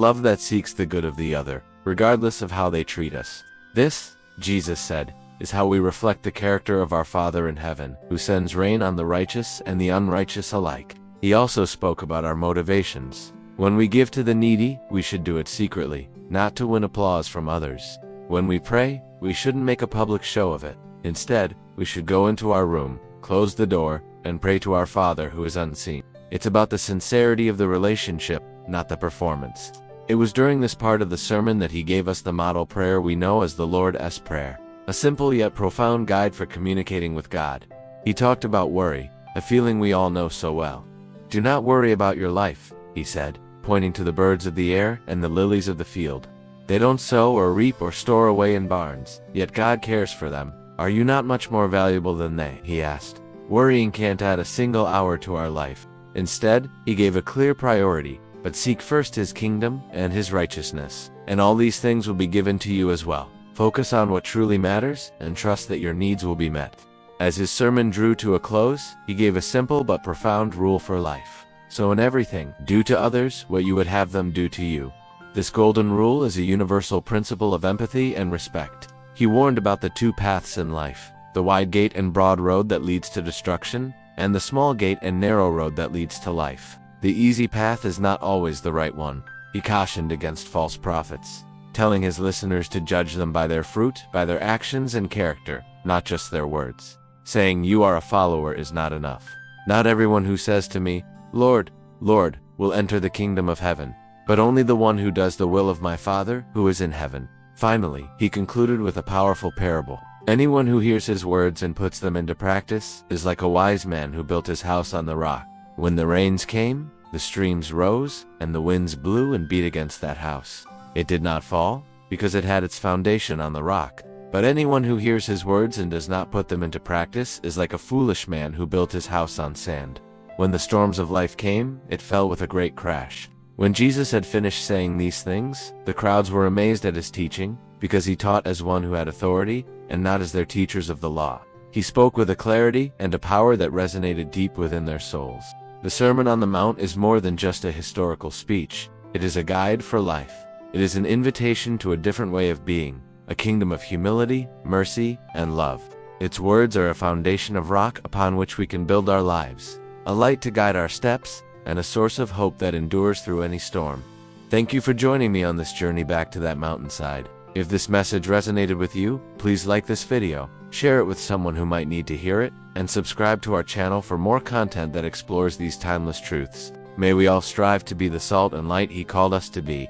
love that seeks the good of the other, regardless of how they treat us. This, Jesus said, is how we reflect the character of our Father in heaven, who sends rain on the righteous and the unrighteous alike. He also spoke about our motivations. When we give to the needy, we should do it secretly, not to win applause from others. When we pray, we shouldn't make a public show of it. Instead, we should go into our room, close the door, and pray to our Father who is unseen. It's about the sincerity of the relationship, not the performance. It was during this part of the sermon that he gave us the model prayer we know as the Lord's Prayer, a simple yet profound guide for communicating with God. He talked about worry, a feeling we all know so well. Do not worry about your life, he said, pointing to the birds of the air and the lilies of the field. They don't sow or reap or store away in barns, yet God cares for them. Are you not much more valuable than they? He asked. Worrying can't add a single hour to our life. Instead, he gave a clear priority, but seek first his kingdom and his righteousness, and all these things will be given to you as well. Focus on what truly matters and trust that your needs will be met. As his sermon drew to a close, he gave a simple but profound rule for life. So in everything, do to others what you would have them do to you. This golden rule is a universal principle of empathy and respect. He warned about the two paths in life, the wide gate and broad road that leads to destruction, and the small gate and narrow road that leads to life. The easy path is not always the right one. He cautioned against false prophets, telling his listeners to judge them by their fruit, by their actions and character, not just their words. Saying you are a follower is not enough. Not everyone who says to me, Lord, Lord, will enter the kingdom of heaven, but only the one who does the will of my Father who is in heaven. Finally, he concluded with a powerful parable. Anyone who hears his words and puts them into practice is like a wise man who built his house on the rock. When the rains came, the streams rose, and the winds blew and beat against that house. It did not fall, because it had its foundation on the rock. But anyone who hears his words and does not put them into practice is like a foolish man who built his house on sand. When the storms of life came, it fell with a great crash. When Jesus had finished saying these things, the crowds were amazed at his teaching, because he taught as one who had authority, and not as their teachers of the law. He spoke with a clarity and a power that resonated deep within their souls. The Sermon on the Mount is more than just a historical speech. It is a guide for life. It is an invitation to a different way of being, a kingdom of humility, mercy, and love. Its words are a foundation of rock upon which we can build our lives, a light to guide our steps, and a source of hope that endures through any storm. Thank you for joining me on this journey back to that mountainside. If this message resonated with you, please like this video, share it with someone who might need to hear it, and subscribe to our channel for more content that explores these timeless truths. May we all strive to be the salt and light he called us to be.